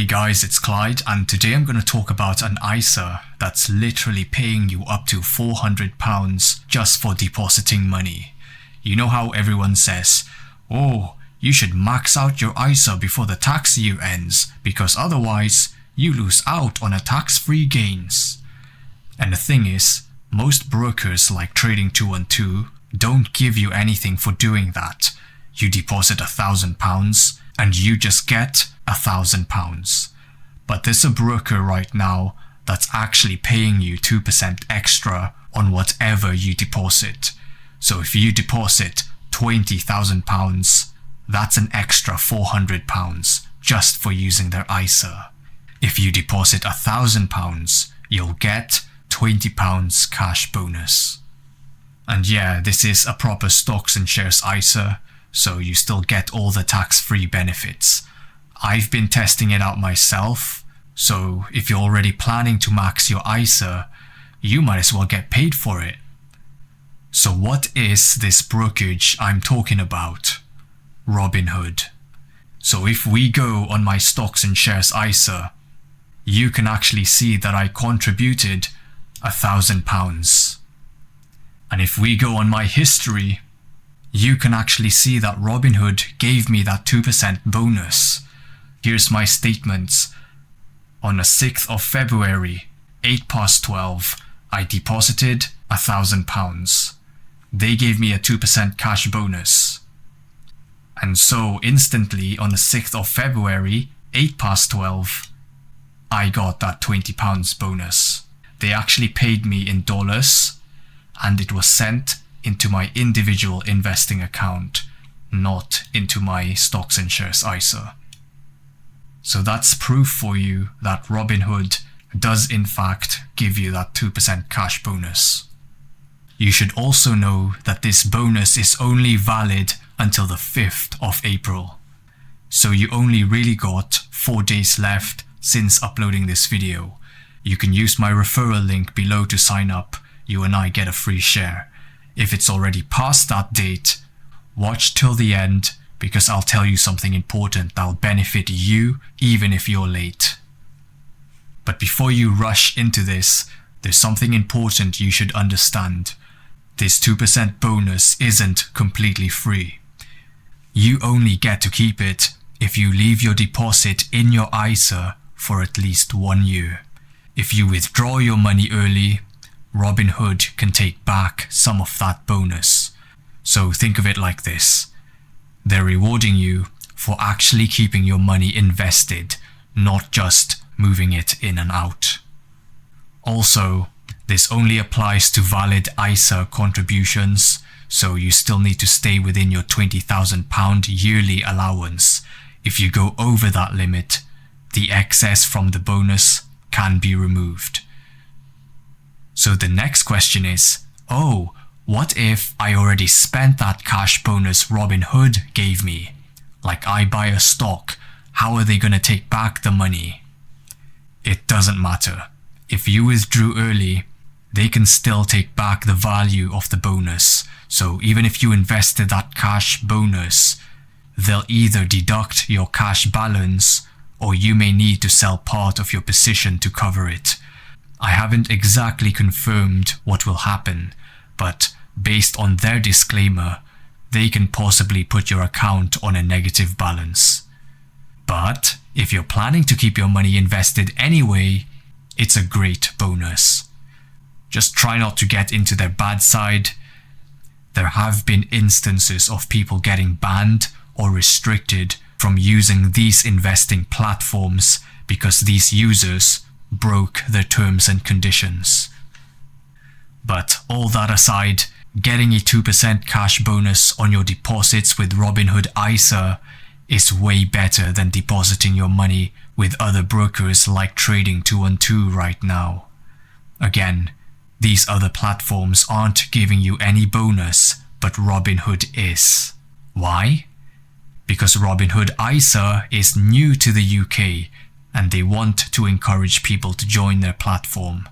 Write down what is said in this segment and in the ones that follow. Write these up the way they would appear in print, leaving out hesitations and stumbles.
Hey guys, it's Clyde, and today I'm going to talk about an ISA that's literally paying you up to £400 just for depositing money. You know how everyone says, oh, you should max out your ISA before the tax year ends because otherwise you lose out on a tax-free gains. And the thing is, most brokers like Trading 212 don't give you anything for doing that. You deposit £1,000 and you just get £1,000. But there's a broker right now that's actually paying you 2% extra on whatever you deposit. So if you deposit £20,000, that's an extra £400 just for using their ISA. If you deposit £1,000, you'll get £20 cash bonus. And yeah, this is a proper stocks and shares ISA, so you still get all the tax-free benefits. I've been testing it out myself, so if you're already planning to max your ISA, you might as well get paid for it. So what is this brokerage I'm talking about? Robinhood. So if we go on my stocks and shares ISA, you can actually see that I contributed £1,000. And if we go on my history, you can actually see that Robinhood gave me that 2% bonus. Here's my statements. On the 6th of February, 12:08, I deposited £1,000. They gave me a 2% cash bonus. And so instantly on the 6th of February, 12:08, I got that £20 bonus. They actually paid me in dollars, and it was sent into my individual investing account, not into my stocks and shares ISA. So that's proof for you that Robinhood does in fact give you that 2% cash bonus. You should also know that this bonus is only valid until the 5th of April. So you only really got 4 days left since uploading this video. You can use my referral link below to sign up. You and I get a free share. If it's already past that date, watch till the end because I'll tell you something important that'll benefit you even if you're late. But before you rush into this, there's something important you should understand. This 2% bonus isn't completely free. You only get to keep it if you leave your deposit in your ISA for at least 1 year. If you withdraw your money early, Robinhood can take back some of that bonus. So think of it like this. They're rewarding you for actually keeping your money invested, not just moving it in and out. Also, this only applies to valid ISA contributions, so you still need to stay within your £20,000 yearly allowance. If you go over that limit, the excess from the bonus can be removed. So the next question is, oh, what if I already spent that cash bonus Robinhood gave me? Like I buy a stock, how are they going to take back the money? It doesn't matter. If you withdrew early, they can still take back the value of the bonus. So even if you invested that cash bonus, they'll either deduct your cash balance or you may need to sell part of your position to cover it. I haven't exactly confirmed what will happen, but based on their disclaimer, they can possibly put your account on a negative balance. But if you're planning to keep your money invested anyway, it's a great bonus. Just try not to get into their bad side. There have been instances of people getting banned or restricted from using these investing platforms because these users broke their terms and conditions. But all that aside, getting a 2% cash bonus on your deposits with Robinhood ISA is way better than depositing your money with other brokers like Trading 212 right now. Again, these other platforms aren't giving you any bonus, but Robinhood is. Why? Because Robinhood ISA is new to the UK and they want to encourage people to join their platform.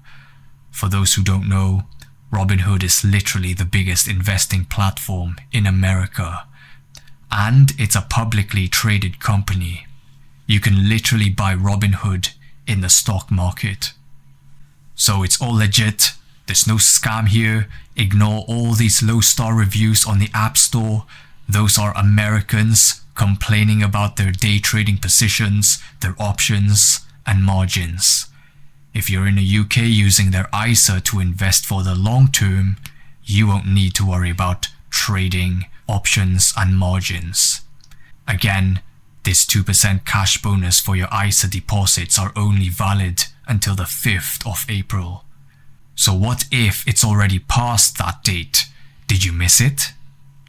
For those who don't know, Robinhood is literally the biggest investing platform in America, and it's a publicly traded company. You can literally buy Robinhood in the stock market. So it's all legit. There's no scam here. Ignore all these low star reviews on the App Store. Those are Americans complaining about their day trading positions, their options and margins. If you're in the UK using their ISA to invest for the long term, you won't need to worry about trading, options and margins. Again, this 2% cash bonus for your ISA deposits are only valid until the 5th of April. So what if it's already past that date? Did you miss it?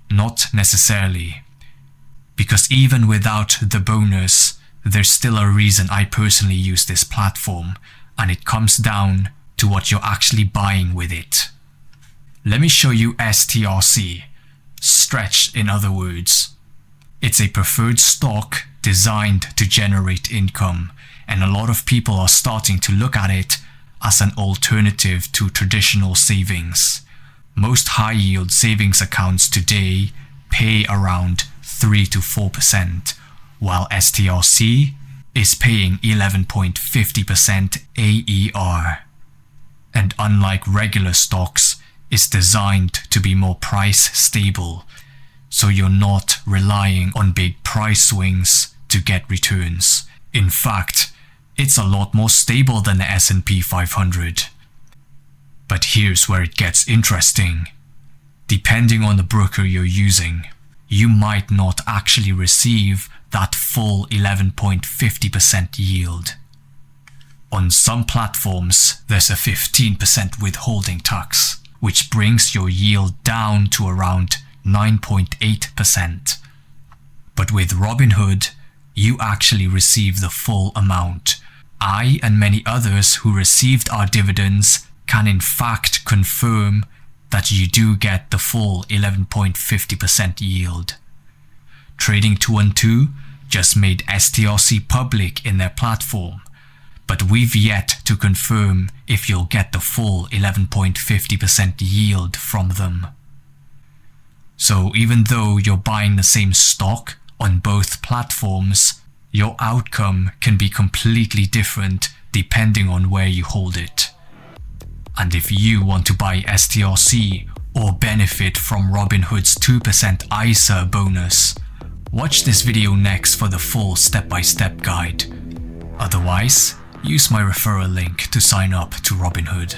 Not necessarily. Because even without the bonus, there's still a reason I personally use this platform, and it comes down to what you're actually buying with it. Let me show you STRC, stretched in other words. It's a preferred stock designed to generate income, and a lot of people are starting to look at it as an alternative to traditional savings. Most high-yield savings accounts today pay around 3 to 4%, while STRC is paying 11.50% AER. And unlike regular stocks, it's designed to be more price stable, so you're not relying on big price swings to get returns. In fact, it's a lot more stable than the S&P 500. But here's where it gets interesting. Depending on the broker you're using, you might not actually receive that full 11.50% yield. On some platforms, there's a 15% withholding tax, which brings your yield down to around 9.8%. But with Robinhood, you actually receive the full amount. I and many others who received our dividends can in fact confirm that you do get the full 11.50% yield. Trading 212 just made STRC public in their platform, but we've yet to confirm if you'll get the full 11.50% yield from them. So even though you're buying the same stock on both platforms, your outcome can be completely different depending on where you hold it. And if you want to buy STRC or benefit from Robinhood's 2% ISA bonus, watch this video next for the full step-by-step guide. Otherwise, use my referral link to sign up to Robinhood.